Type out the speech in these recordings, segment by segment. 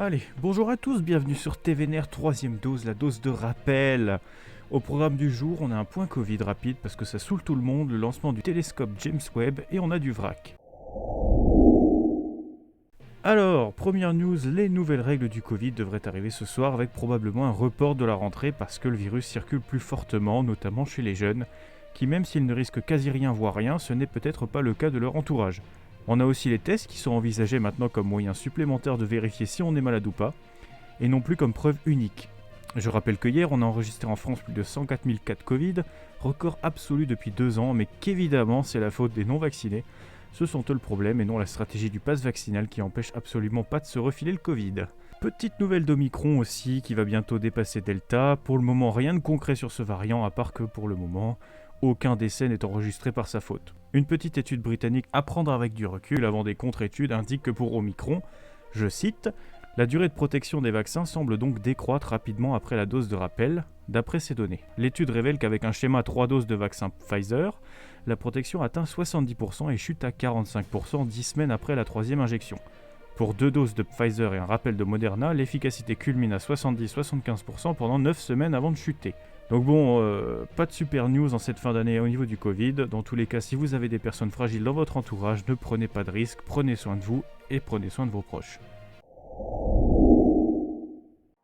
Allez, bonjour à tous, bienvenue sur TVNR, troisième dose, la dose de rappel. Au programme du jour, on a un point Covid rapide parce que ça saoule tout le monde, le lancement du télescope James Webb et on a du vrac. Alors, première news, les nouvelles règles du Covid devraient arriver ce soir avec probablement un report de la rentrée parce que le virus circule plus fortement, notamment chez les jeunes, qui même s'ils ne risquent quasi rien voire rien, ce n'est peut-être pas le cas de leur entourage. On a aussi les tests qui sont envisagés maintenant comme moyen supplémentaire de vérifier si on est malade ou pas, et non plus comme preuve unique. Je rappelle que hier, on a enregistré en France plus de 104 000 cas de Covid, record absolu depuis 2 ans, mais qu'évidemment c'est la faute des non-vaccinés. Ce sont eux le problème et non la stratégie du pass vaccinal qui empêche absolument pas de se refiler le Covid. Petite nouvelle d'Omicron aussi qui va bientôt dépasser Delta. Pour le moment, rien de concret sur ce variant, à part que pour le moment, aucun décès n'est enregistré par sa faute. Une petite étude britannique à prendre avec du recul avant des contre-études indique que pour Omicron, je cite, « La durée de protection des vaccins semble donc décroître rapidement après la dose de rappel, d'après ces données. L'étude révèle qu'avec un schéma 3 doses de vaccin Pfizer, la protection atteint 70% et chute à 45% 10 semaines après la 3e injection. Pour 2 doses de Pfizer et un rappel de Moderna, l'efficacité culmine à 70-75% pendant 9 semaines avant de chuter. » Donc bon, pas de super news en cette fin d'année au niveau du Covid. Dans tous les cas, si vous avez des personnes fragiles dans votre entourage, ne prenez pas de risques, prenez soin de vous et prenez soin de vos proches.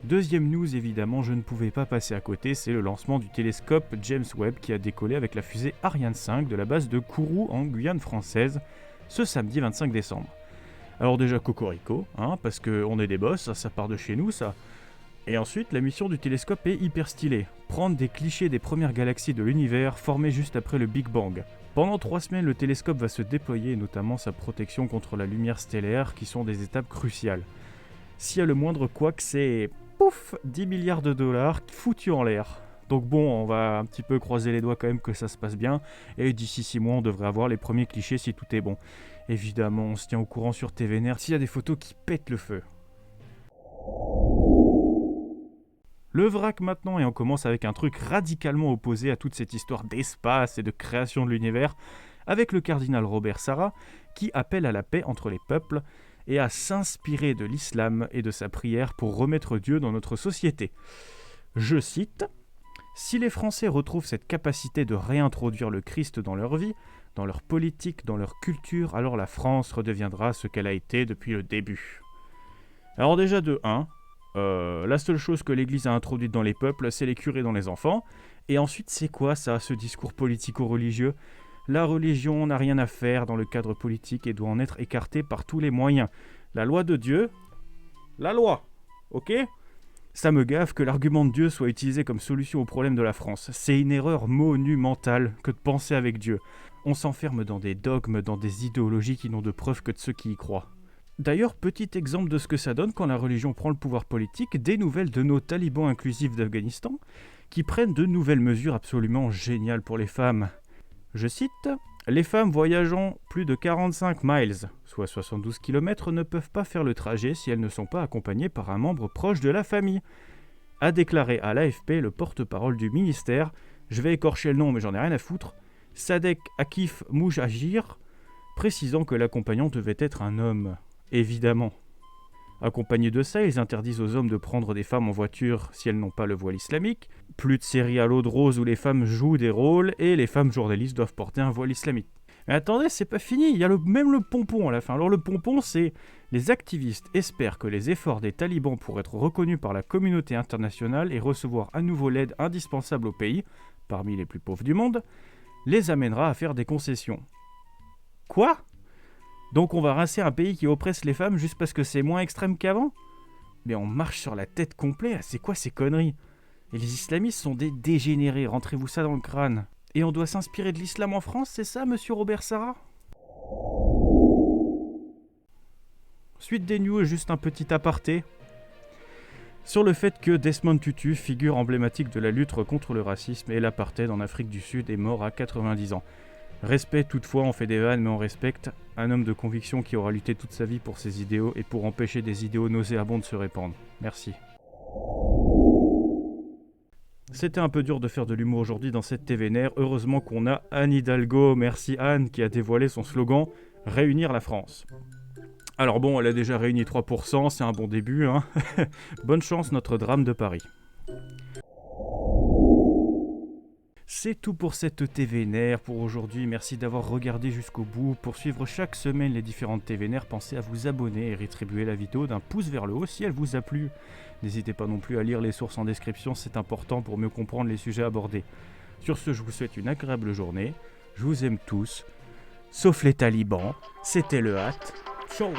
Deuxième news, évidemment, je ne pouvais pas passer à côté, c'est le lancement du télescope James Webb qui a décollé avec la fusée Ariane 5 de la base de Kourou en Guyane française ce samedi 25 décembre. Alors déjà cocorico, parce qu'on est des boss, ça part de chez nous ça. Et ensuite, la mission du télescope est hyper stylée. Prendre des clichés des premières galaxies de l'univers formées juste après le Big Bang. Pendant 3 semaines, le télescope va se déployer, notamment sa protection contre la lumière stellaire, qui sont des étapes cruciales. S'il y a le moindre couac, c'est pouf, 10 milliards de dollars foutus en l'air. Donc bon, on va un petit peu croiser les doigts quand même que ça se passe bien, et d'ici 6 mois, on devrait avoir les premiers clichés si tout est bon. Évidemment, on se tient au courant sur TVNR s'il y a des photos qui pètent le feu. Le vrac maintenant, et on commence avec un truc radicalement opposé à toute cette histoire d'espace et de création de l'univers, avec le cardinal Robert Sarah, qui appelle à la paix entre les peuples et à s'inspirer de l'islam et de sa prière pour remettre Dieu dans notre société. Je cite, « Si les Français retrouvent cette capacité de réintroduire le Christ dans leur vie, dans leur politique, dans leur culture, alors la France redeviendra ce qu'elle a été depuis le début. » Alors déjà de 1, la seule chose que l'Église a introduite dans les peuples, c'est les curés dans les enfants. Et ensuite, c'est quoi ça, ce discours politico-religieux ? La religion n'a rien à faire dans le cadre politique et doit en être écartée par tous les moyens. La loi de Dieu, la loi, ok ? Ça me gaffe que l'argument de Dieu soit utilisé comme solution au problème de la France. C'est une erreur monumentale que de penser avec Dieu. On s'enferme dans des dogmes, dans des idéologies qui n'ont de preuve que de ceux qui y croient. D'ailleurs, petit exemple de ce que ça donne quand la religion prend le pouvoir politique, des nouvelles de nos talibans inclusifs d'Afghanistan, qui prennent de nouvelles mesures absolument géniales pour les femmes. Je cite, « Les femmes voyageant plus de 45 miles, soit 72 km, ne peuvent pas faire le trajet si elles ne sont pas accompagnées par un membre proche de la famille », a déclaré à l'AFP le porte-parole du ministère, je vais écorcher le nom mais j'en ai rien à foutre, Sadek Akif Moujahir, précisant que l'accompagnant devait être un homme. Évidemment. Accompagnés de ça, ils interdisent aux hommes de prendre des femmes en voiture si elles n'ont pas le voile islamique. Plus de séries à l'eau de rose où les femmes jouent des rôles et les femmes journalistes doivent porter un voile islamique. Mais attendez, c'est pas fini, il y a même le pompon à la fin. Alors le pompon, c'est les activistes espèrent que les efforts des talibans pour être reconnus par la communauté internationale et recevoir à nouveau l'aide indispensable au pays, parmi les plus pauvres du monde, les amènera à faire des concessions. Quoi ? Donc on va rincer un pays qui oppresse les femmes juste parce que c'est moins extrême qu'avant ? Mais on marche sur la tête complète, c'est quoi ces conneries ? Et les islamistes sont des dégénérés, rentrez-vous ça dans le crâne. Et on doit s'inspirer de l'islam en France, c'est ça, monsieur Robert Sarah ? Suite des news, juste un petit aparté sur le fait que Desmond Tutu, figure emblématique de la lutte contre le racisme et l'apartheid en Afrique du Sud, est mort à 90 ans. Respect toutefois, on fait des vannes mais on respecte un homme de conviction qui aura lutté toute sa vie pour ses idéaux et pour empêcher des idéaux nauséabonds de se répandre. Merci. C'était un peu dur de faire de l'humour aujourd'hui dans cette TVNR, heureusement qu'on a Anne Hidalgo, merci Anne, qui a dévoilé son slogan « Réunir la France ». Alors bon, elle a déjà réuni 3%, c'est un bon début, hein. Bonne chance, Notre-Dame de Paris. C'est tout pour cette TVNR pour aujourd'hui. Merci d'avoir regardé jusqu'au bout. Pour suivre chaque semaine les différentes TVNR, pensez à vous abonner et rétribuer la vidéo d'un pouce vers le haut si elle vous a plu. N'hésitez pas non plus à lire les sources en description, c'est important pour mieux comprendre les sujets abordés. Sur ce, je vous souhaite une agréable journée. Je vous aime tous, sauf les talibans. C'était le hâte. Ciao.